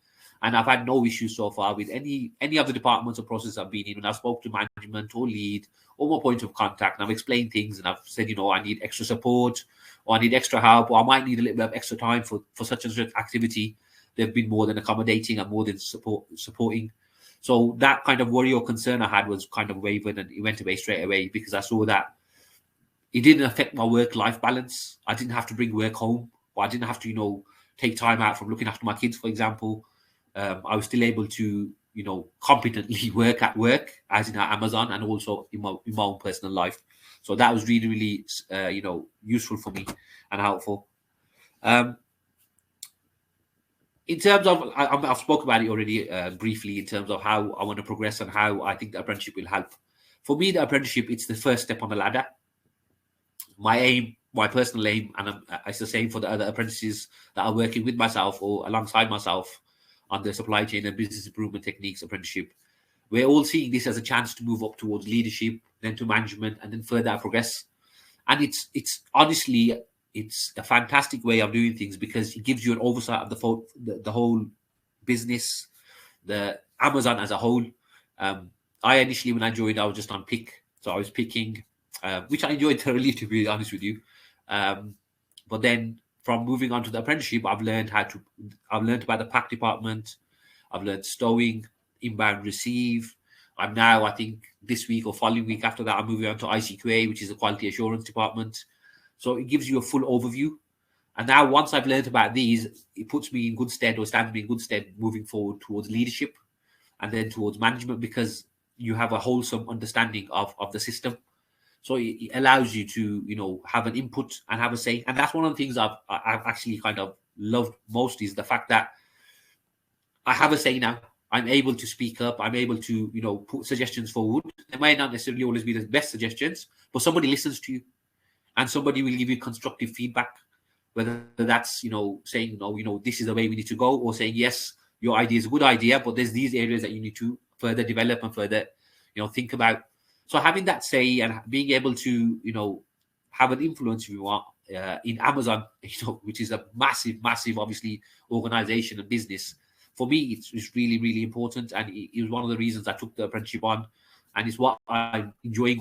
And I've had no issues so far with any of the departments or processes I've been in. When I've spoke to management or lead or my point of contact, and I've explained things and I've said, I need extra support, or I need extra help, or I might need a little bit of extra time for such and such activity, they've been more than accommodating and more than supporting. So that kind of worry or concern I had was kind of wavered, and it went away straight away, because I saw that it didn't affect my work-life balance. I didn't have to bring work home, or I didn't have to, take time out from looking after my kids, for example. I was still able to, competently work at work, as in at Amazon, and also in my own personal life. So that was really, really, useful for me and helpful. In terms of, I've spoken about it already briefly, in terms of how I want to progress and how I think the apprenticeship will help. For me, the apprenticeship, it's the first step on the ladder. My aim, my personal aim, and it's the same for the other apprentices that are working with myself or alongside myself on the supply chain and business improvement techniques apprenticeship. We're all seeing this as a chance to move up towards leadership, then to management, and then further progress. And it's honestly, it's a fantastic way of doing things, because it gives you an oversight of the whole business, the Amazon as a whole. I initially, when I joined, I was just on pick. So I was picking, which I enjoyed thoroughly, to be honest with you. But then from moving on to the apprenticeship, I've learned about the pack department. I've learned stowing, inbound receive. I'm now, I think this week or following week after that, I'm moving on to ICQA, which is the quality assurance department. So it gives you a full overview. And now once I've learned about these, it puts me in good stead, or stands me in good stead, moving forward towards leadership and then towards management, because you have a wholesome understanding of the system. So it allows you to, have an input and have a say. And that's one of the things I've actually kind of loved most, is the fact that I have a say now. I'm able to speak up. I'm able to, put suggestions forward. They might not necessarily always be the best suggestions, but somebody listens to you, and somebody will give you constructive feedback, whether that's, saying, no, this is the way we need to go, or saying, yes, your idea is a good idea, but there's these areas that you need to further develop and further, think about. So having that say and being able to, have an influence, if you want, in Amazon, which is a massive, obviously, organization and business, for me, it's really, really important. And it was one of the reasons I took the apprenticeship on. And it's what I'm enjoying,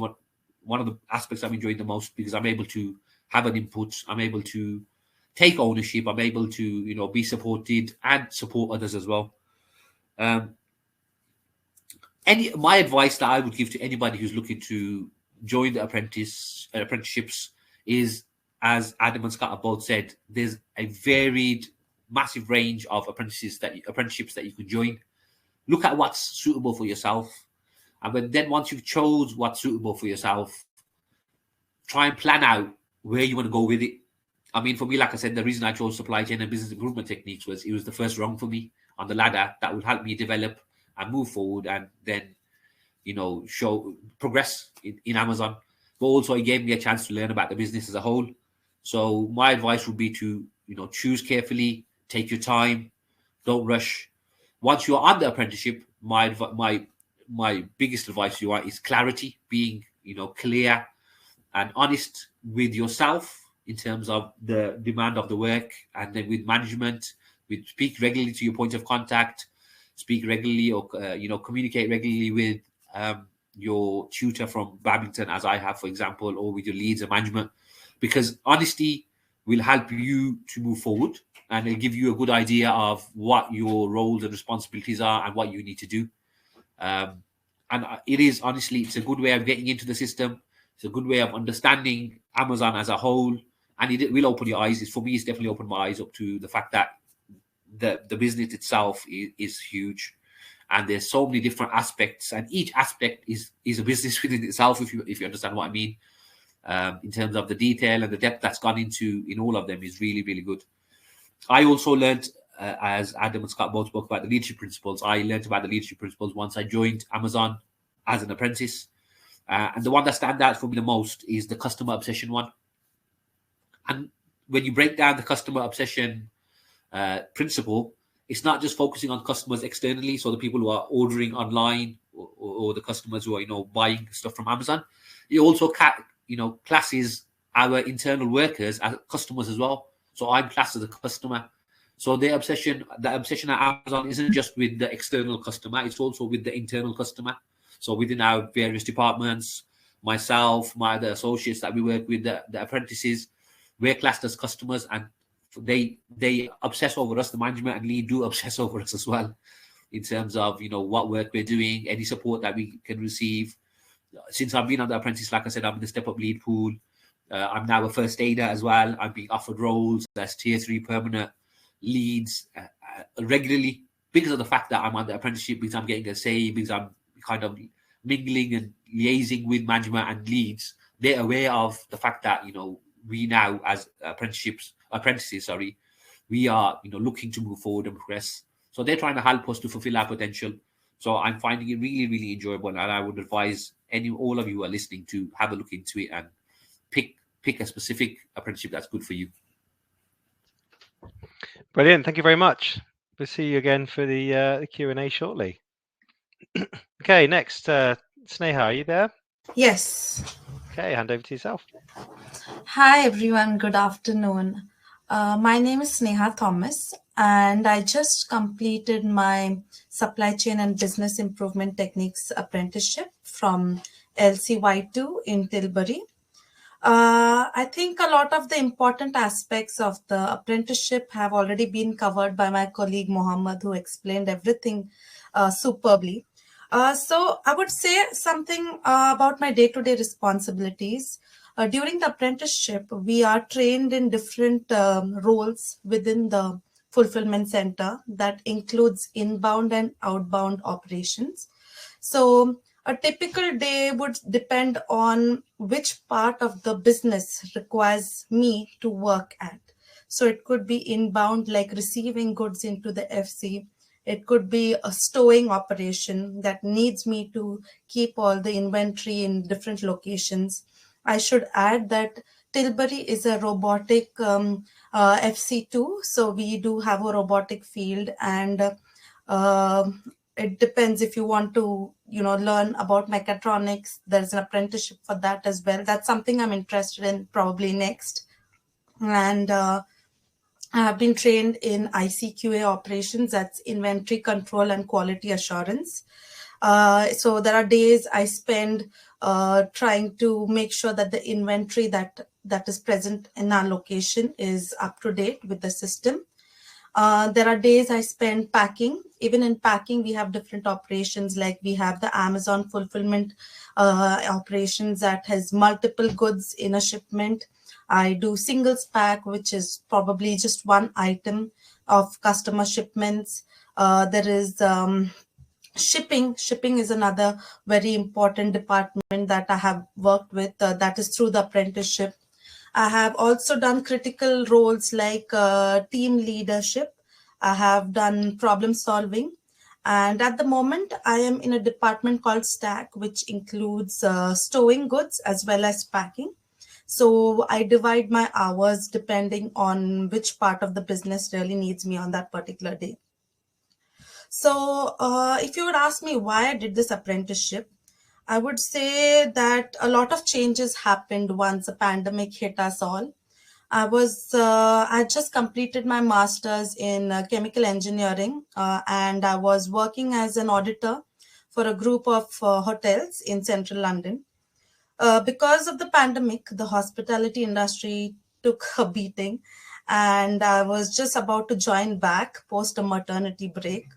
one of the aspects I'm enjoying the most, because I'm able to have an input. I'm able to take ownership. I'm able to, be supported and support others as well. My advice that I would give to anybody who's looking to join the apprenticeships is, as Adam and Scott have both said, there's a varied, massive range of apprenticeships that you can join. Look at what's suitable for yourself, and then once you've chose what's suitable for yourself, try and plan out where you want to go with it. I mean, for me, like I said, the reason I chose supply chain and business improvement techniques was it was the first rung for me on the ladder that would help me develop and move forward, and then progress in Amazon. But also it gave me a chance to learn about the business as a whole. So my advice would be to choose carefully, take your time, don't rush. Once you're on the apprenticeship, my biggest advice to you is clarity, being clear and honest with yourself in terms of the demand of the work, and then with management, speak regularly to your point of contact, speak regularly, or communicate regularly with your tutor from Babington, as I have, for example, or with your leads and management, because honesty will help you to move forward, and it'll give you a good idea of what your roles and responsibilities are and what you need to do. And it is, honestly, it's a good way of getting into the system. It's a good way of understanding Amazon as a whole, and it will open your eyes. For me, it's definitely opened my eyes up to the fact that the business itself is huge, and there's so many different aspects, and each aspect is a business within itself, if you understand what I mean. In terms of the detail and the depth that's gone in all of them is really, really good. I also learned, as Adam and Scott both spoke about the leadership principles, I learned about the leadership principles once I joined Amazon as an apprentice. And the one that stands out for me the most is the customer obsession one. And when you break down the customer obsession principle, it's not just focusing on customers externally, so the people who are ordering online or the customers who are buying stuff from Amazon. It also classes our internal workers as customers as well. So I'm classed as a customer. So the obsession at Amazon isn't just with the external customer, it's also with the internal customer. So within our various departments, myself, my other associates that we work with, the apprentices, we're classed as customers, and they obsess over us. The management and lead do obsess over us as well, in terms of what work we're doing, any support that we can receive. Since I've been on the apprentice, like I said, I'm in the step up lead pool. I'm now a first aider as well. I'm being offered roles as tier 3 permanent leads regularly, because of the fact that I'm on the apprenticeship, because I'm getting a say, because I'm kind of mingling and liaising with management and leads. They're aware of the fact that we now, as apprentices, we are looking to move forward and progress. So they're trying to help us to fulfill our potential. So I'm finding it really, really enjoyable, and I would advise all of you who are listening to have a look into it and pick a specific apprenticeship that's good for you. Brilliant. Thank you very much. We'll see you again for the Q&A shortly. Okay, next, Sneha, are you there? Yes. Okay, hand over to yourself. Hi, everyone. Good afternoon. My name is Neha Thomas, and I just completed my Supply Chain and Business Improvement Techniques apprenticeship from LCY2 in Tilbury. I think a lot of the important aspects of the apprenticeship have already been covered by my colleague Mohammed, who explained everything superbly. So I would say something about my day-to-day responsibilities. During the apprenticeship, we are trained in different roles within the fulfillment center that includes inbound and outbound operations. So a typical day would depend on which part of the business requires me to work at. So it could be inbound, like receiving goods into the FC. It could be a stowing operation that needs me to keep all the inventory in different locations. I should add that Tilbury is a robotic FC2. So we do have a robotic field, and it depends if you want to learn about mechatronics. There's an apprenticeship for that as well. That's something I'm interested in probably next. And I have been trained in ICQA operations, that's inventory control and quality assurance. So there are days I spend trying to make sure that the inventory that is present in our location is up to date with the system. There are days I spend packing. Even in packing, we have different operations, like we have the Amazon fulfillment operations that has multiple goods in a shipment. I do singles pack, which is probably just one item of customer shipments. There is shipping. Shipping is another very important department that I have worked with. That is through the apprenticeship. I have also done critical roles like team leadership. I have done problem solving. And at the moment, I am in a department called Stack, which includes stowing goods as well as packing. So I divide my hours depending on which part of the business really needs me on that particular day. So if you would ask me why I did this apprenticeship, I would say that a lot of changes happened once the pandemic hit us all. I just completed my master's in chemical engineering, and I was working as an auditor for a group of hotels in central London. Because of the pandemic, the hospitality industry took a beating, and I was just about to join back post a maternity break.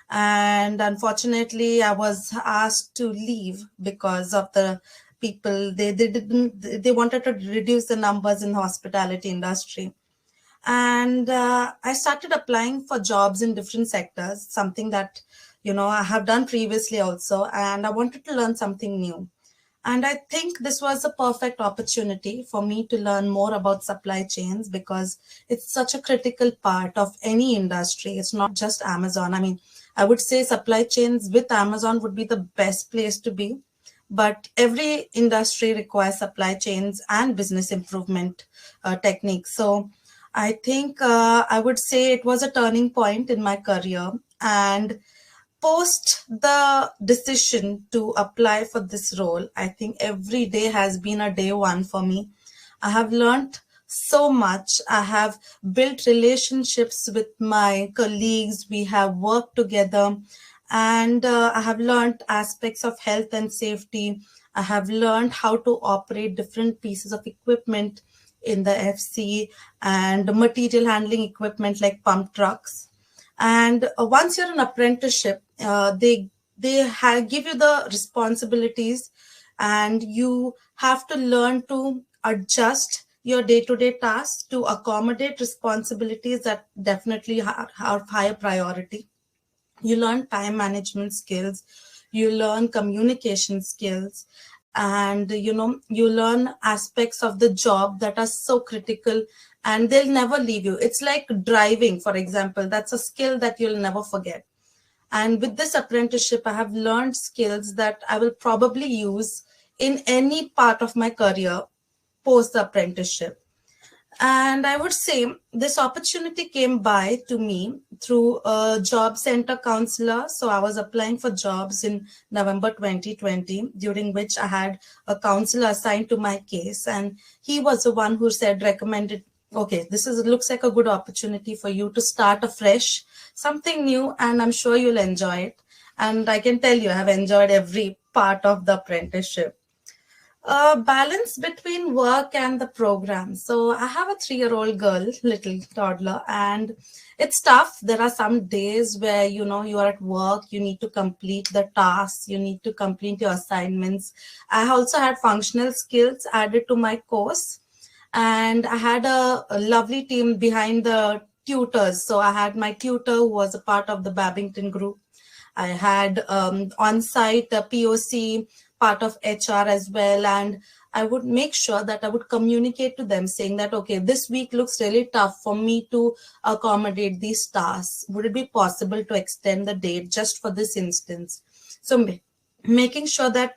And unfortunately, I was asked to leave because of the people. They wanted to reduce the numbers in the hospitality industry. And I started applying for jobs in different sectors, something that, I have done previously also. And I wanted to learn something new. And I think this was a perfect opportunity for me to learn more about supply chains, because it's such a critical part of any industry. It's not just Amazon. I mean, I would say supply chains with Amazon would be the best place to be. But every industry requires supply chains and business improvement techniques. So I think I would say it was a turning point in my career. And post the decision to apply for this role, I think every day has been a day one for me. I have learned so much. I have built relationships with my colleagues. We have worked together, and I have learned aspects of health and safety. I have learned how to operate different pieces of equipment in the FC and material handling equipment like pump trucks. And once you're in apprenticeship, they give you the responsibilities, and you have to learn to adjust your day-to-day tasks to accommodate responsibilities that definitely have higher priority. You learn time management skills, you learn communication skills, and you learn aspects of the job that are so critical, and they'll never leave you. It's like driving, for example. That's a skill that you'll never forget. And with this apprenticeship, I have learned skills that I will probably use in any part of my career post the apprenticeship. And I would say this opportunity came by to me through a job center counselor. So I was applying for jobs in November 2020, during which I had a counselor assigned to my case. And he was the one who recommended, okay, this looks like a good opportunity for you to start afresh, something new, and I'm sure you'll enjoy it. And I can tell you, I have enjoyed every part of the apprenticeship. Balance between work and the program. So I have a 3-year-old girl, little toddler, and it's tough. There are some days where, you are at work, you need to complete the tasks, you need to complete your assignments. I also had functional skills added to my course, and I had a lovely team behind the tutors. So I had my tutor who was a part of the Babington group. I had on-site POC, part of HR as well, and I would make sure that I would communicate to them saying that, okay, this week looks really tough for me to accommodate these tasks. Would it be possible to extend the date just for this instance? So making sure that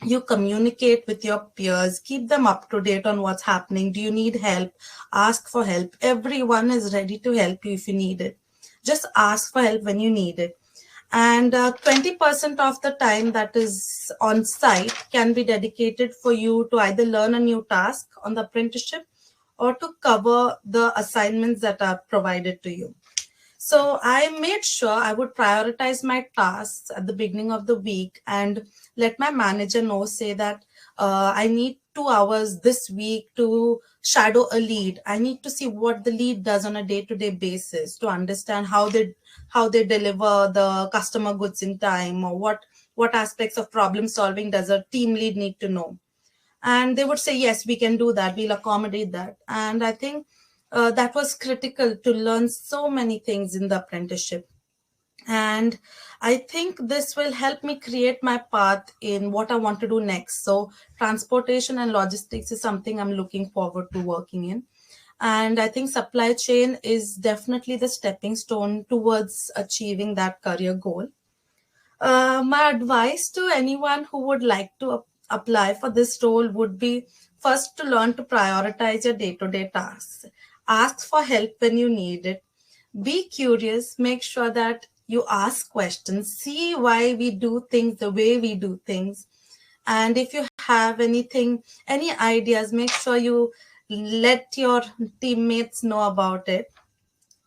you communicate with your peers, keep them up to date on what's happening. Do you need help? Ask for help. Everyone is ready to help you if you need it. Just ask for help when you need it. And 20% of the time that is on site can be dedicated for you to either learn a new task on the apprenticeship or to cover the assignments that are provided to you. So I made sure I would prioritize my tasks at the beginning of the week and let my manager know, say that I need 2 hours this week to shadow a lead. I need to see what the lead does on a day-to-day basis to understand how they deliver the customer goods in time, or what aspects of problem solving does a team lead need to know. And they would say, yes, we can do that, we'll accommodate that. And I think that was critical to learn so many things in the apprenticeship. And I think this will help me create my path in what I want to do next. So transportation and logistics is something I'm looking forward to working in. And I think supply chain is definitely the stepping stone towards achieving that career goal. My advice to anyone who would like to apply for this role would be first to learn to prioritize your day-to-day tasks. Ask for help when you need it. Be curious, make sure that you ask questions, see why we do things the way we do things. And if you have any ideas, make sure you let your teammates know about it.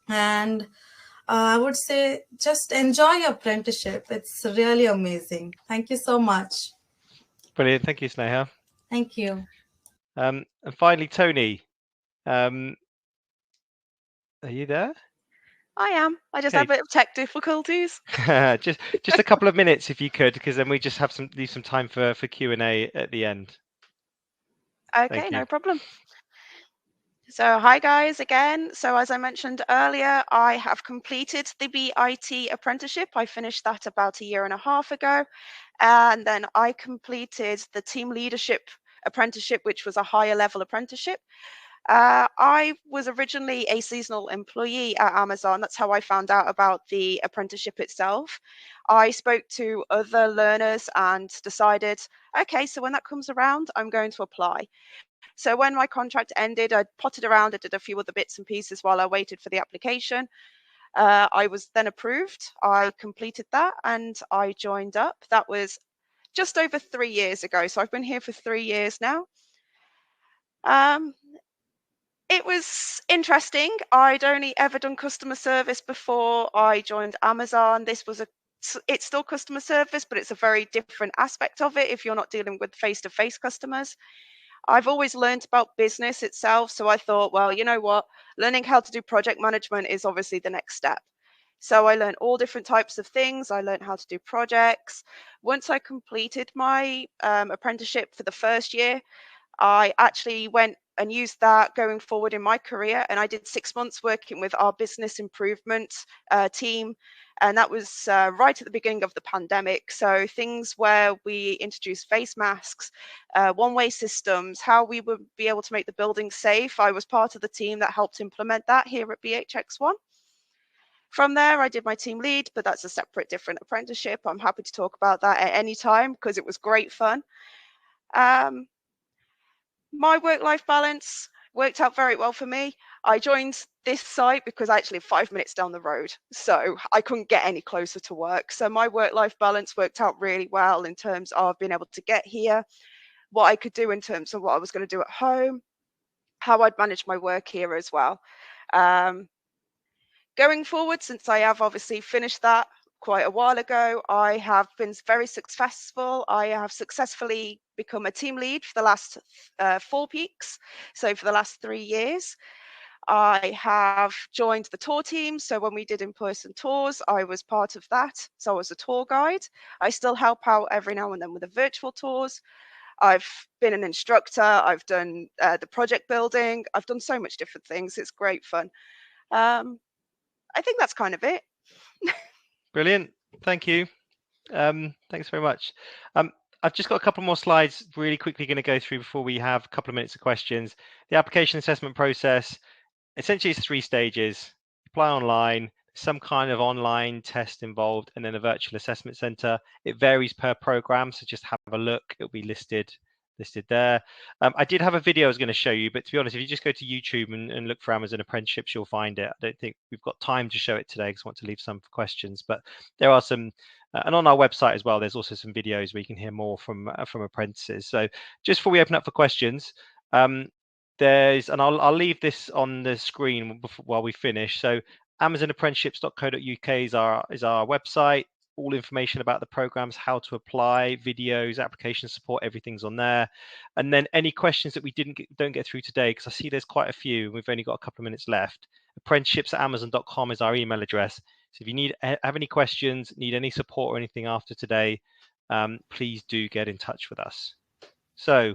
And I would say just enjoy your apprenticeship. It's really amazing. Thank you so much. Brilliant. Thank you, Sneha. Thank you. And finally, Tony, are you there? I am. I just Okay. have a bit of tech difficulties. just a couple of minutes if you could, because then we just have leave some time for Q&A at the end. Okay, no problem. So hi guys again. So as I mentioned earlier, I have completed the BIT apprenticeship. I finished that about a year and a half ago. And then I completed the team leadership apprenticeship, which was a higher level apprenticeship. I was originally a seasonal employee at Amazon. That's how I found out about the apprenticeship itself. I spoke to other learners and decided, okay, so when that comes around, I'm going to apply. So when my contract ended, I potted around, I did a few other bits and pieces while I waited for the application. I was then approved. I completed that and I joined up. That was just over 3 years ago. So I've been here for 3 years now. It was interesting. I'd only ever done customer service before I joined Amazon. It's still customer service, but it's a very different aspect of it if you're not dealing with face-to-face customers. I've always learned about business itself. So I thought, well, you know what? Learning how to do project management is obviously the next step. So I learned all different types of things. I learned how to do projects. Once I completed my apprenticeship for the first year, I actually went and used that going forward in my career. And I did 6 months working with our business improvement team. And that was right at the beginning of the pandemic. So things where we introduced face masks, one-way systems, how we would be able to make the building safe. I was part of the team that helped implement that here at BHX1. From there, I did my team lead, but that's a separate, different apprenticeship. I'm happy to talk about that at any time because it was great fun. My work-life balance worked out very well for me. I joined this site because I actually live 5 minutes down the road, so I couldn't get any closer to work. So my work-life balance worked out really well in terms of being able to get here, what I could do in terms of what I was going to do at home, how I'd manage my work here as well. Going forward, since I have obviously finished that quite a while ago, I have been very successful. I have successfully become a team lead for the last 4 peaks. So for the last 3 years, I have joined the tour team. So when we did in-person tours, I was part of that. So I was a tour guide. I still help out every now and then with the virtual tours. I've been an instructor. I've done the project building. I've done so much different things. It's great fun. I think that's kind of it. Brilliant. Thank you. Thanks very much. I've just got a couple more slides really quickly going to go through before we have a couple of minutes of questions. The application assessment process, essentially it's 3 stages. Apply online, some kind of online test involved, and then a virtual assessment center. It varies per program, so just have a look. It'll be listed, listed there. I did have a video I was going to show you, but to be honest, if you just go to YouTube and look for Amazon Apprenticeships, you'll find it. I don't think we've got time to show it today because I want to leave some for questions, but there are some, and on our website as well, there's also some videos where you can hear more from apprentices. So just before we open up for questions, there's, and I'll leave this on the screen while we finish. So amazonapprenticeships.co.uk is our website. All information about the programs, how to apply, videos, application support, everything's on there. And then any questions that we don't get through today, because I see there's quite a few, and we've only got a couple of minutes left. Apprenticeships@amazon.com is our email address. So if you have any questions, need any support or anything after today, please do get in touch with us. So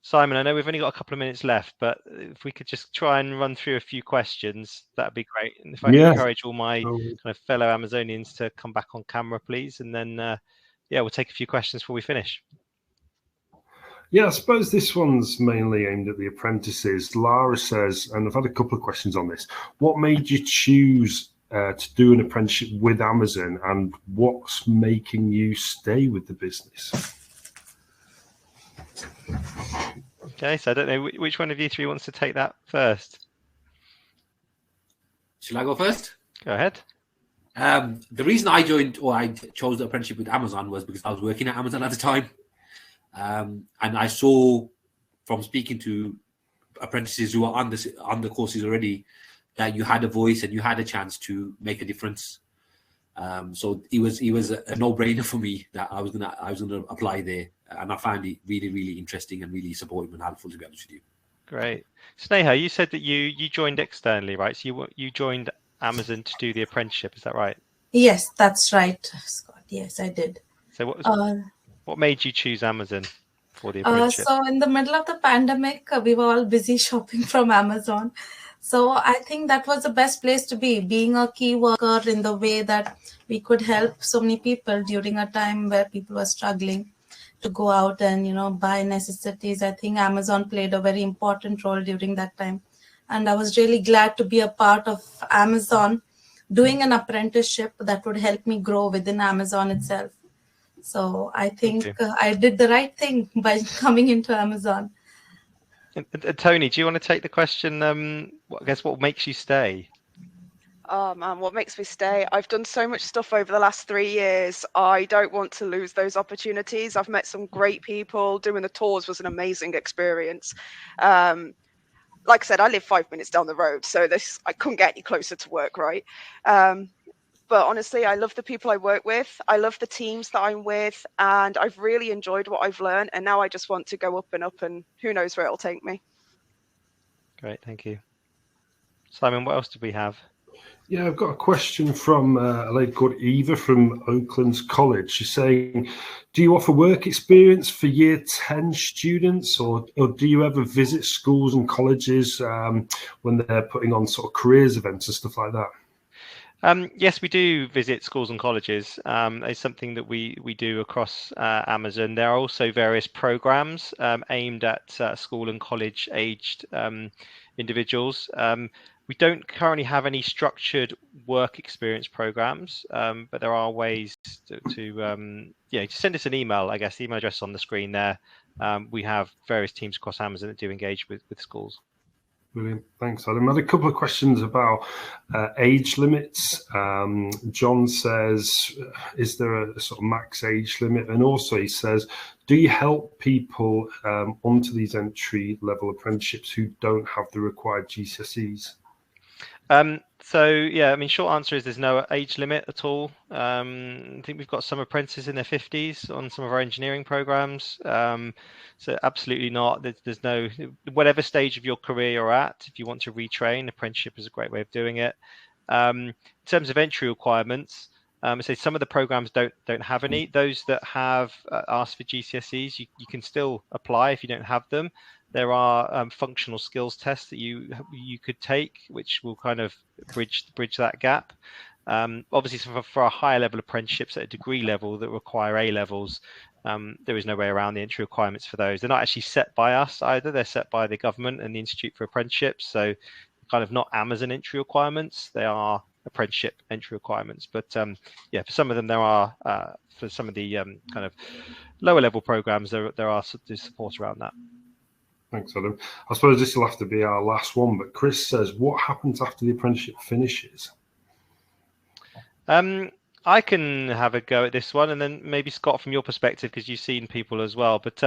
Simon, I know we've only got a couple of minutes left, but if we could just try and run through a few questions, that'd be great. And if I can encourage all my kind of fellow Amazonians to come back on camera, please. And then, we'll take a few questions before we finish. Yeah, I suppose this one's mainly aimed at the apprentices. Lara says, and I've had a couple of questions on this, what made you choose to do an apprenticeship with Amazon, and what's making you stay with the business? Okay, so I don't know which one of you three wants to take that first. Shall I go first? Go ahead. The reason I chose the apprenticeship with Amazon was because I was working at Amazon at the time. And I saw from speaking to apprentices who are on the courses already that you had a voice and you had a chance to make a difference. So it was a no-brainer for me that I was gonna apply there, and I found it really, really interesting and really supportive and helpful, to be honest with you. Great. Sneha, you said that you joined externally, right? So you joined Amazon to do the apprenticeship, is that right? Yes, that's right, Scott. Yes, I did. So what made you choose Amazon for the apprenticeship? So in the middle of the pandemic, we were all busy shopping from Amazon. So I think that was the best place to be, being a key worker in the way that we could help so many people during a time where people were struggling to go out and, buy necessities. I think Amazon played a very important role during that time. And I was really glad to be a part of Amazon doing an apprenticeship that would help me grow within Amazon itself. So I think I did the right thing by coming into Amazon. And Tony, do you want to take the question? I guess what makes you stay? Oh man, what makes me stay? I've done so much stuff over the last 3 years. I don't want to lose those opportunities. I've met some great people. Doing the tours was an amazing experience. Like I said, I live 5 minutes down the road, so I couldn't get any closer to work, right? But honestly, I love the people I work with. I love the teams that I'm with, and I've really enjoyed what I've learned. And now I just want to go up and up, and who knows where it'll take me. Great, thank you. Simon, what else do we have? Yeah, I've got a question from a lady called Eva from Oaklands College. She's saying, do you offer work experience for year 10 students, or do you ever visit schools and colleges when they're putting on sort of careers events and stuff like that? Yes, we do visit schools and colleges. It's something that we do across Amazon. There are also various programs aimed at school and college aged individuals. We don't currently have any structured work experience programs, but there are ways to send us an email. I guess the email address on the screen there. We have various teams across Amazon that do engage with schools. Brilliant, thanks, Adam. I had a couple of questions about age limits. John says, is there a sort of max age limit? And also he says, do you help people onto these entry-level apprenticeships who don't have the required GCSEs? Short answer is there's no age limit at all. I think we've got some apprentices in their 50s on some of our engineering programs. So absolutely not. There's no, whatever stage of your career you're at, if you want to retrain, apprenticeship is a great way of doing it. In terms of entry requirements, so some of the programs don't have any. Those that have asked for GCSEs, you can still apply if you don't have them. There are functional skills tests that you could take, which will kind of bridge that gap. Obviously, for a higher level apprenticeships at a degree level that require A levels, there is no way around the entry requirements for those. They're not actually set by us either. They're set by the government and the Institute for Apprenticeships. So kind of not Amazon entry requirements. They are apprenticeship entry requirements. But yeah, for some of them there are, for some of the kind of lower level programs, there are support around that. Thanks, Adam. I suppose this will have to be our last one, but Chris says, what happens after the apprenticeship finishes? I can have a go at this one, and then maybe Scott, from your perspective, because you've seen people as well. But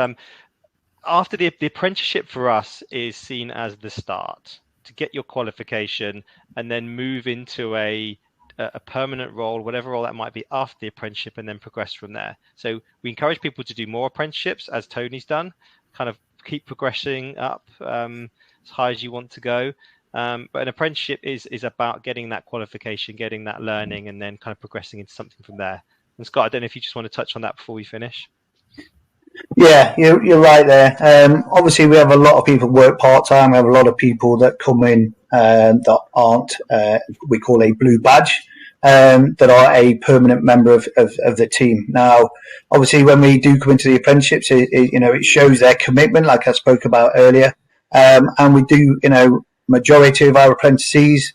after the apprenticeship for us is seen as the start to get your qualification and then move into a permanent role, whatever role that might be after the apprenticeship, and then progress from there. So we encourage people to do more apprenticeships, as Tony's done, kind of keep progressing up as high as you want to go. But an apprenticeship is about getting that qualification, getting that learning, and then kind of progressing into something from there. And Scott, I don't know if you just want to touch on that before we finish. Yeah, you're right there. Obviously, we have a lot of people work part-time. We have a lot of people that come in that aren't, we call a blue badge, that are a permanent member of the team. Now, obviously, when we do come into the apprenticeships, it shows their commitment, like I spoke about earlier. And we do, majority of our apprentices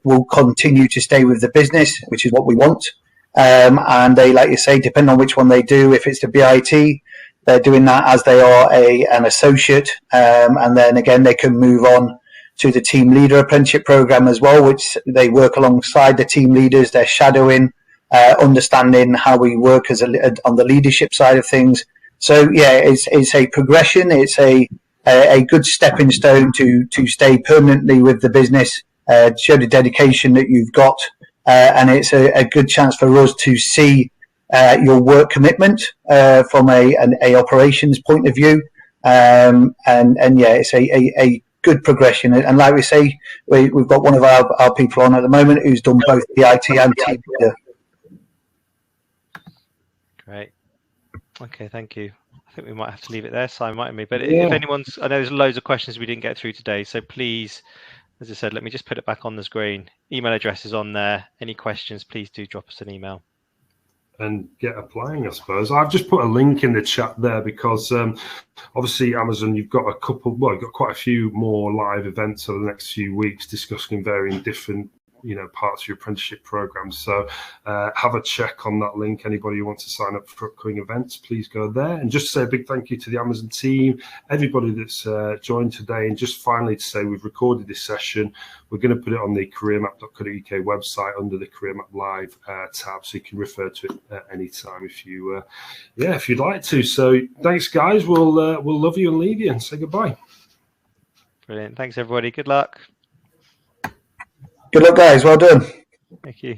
will continue to stay with the business, which is what we want. And they, like you say, depending on which one they do, if it's the BIT, they're doing that as they are an associate. And then again, they can move on to the team leader apprenticeship program as well, which they work alongside the team leaders. They're shadowing, understanding how we work on the leadership side of things. So yeah, it's a progression. It's a good stepping stone to stay permanently with the business, show the dedication that you've got, and it's a good chance for us to see your work commitment from a operations point of view, and yeah, it's a good progression. And like we say, we've got one of our people on at the moment who's done both the IT and team leader. Great. Okay, thank you. I think we might have to leave it there, Simon, mightn't we? But if anyone's, I know there's loads of questions we didn't get through today, so please, as I said, let me just put it back on the screen. Email address is on there. Any questions, please do drop us an email. And get applying, I suppose. I've just put a link in the chat there because obviously Amazon, you've got you've got quite a few more live events over the next few weeks discussing varying different parts of your apprenticeship program. So have a check on that link. Anybody who wants to sign up for upcoming events, please go there. And just to say a big thank you to the Amazon team, everybody that's joined today. And just finally to say, we've recorded this session. We're going to put it on the careermap.co.uk website under the Career Map Live tab, so you can refer to it at any time if you'd like to. So thanks, guys. We'll love you and leave you and say goodbye. Brilliant. Thanks, everybody. Good luck. Good luck, guys. Well done. Thank you.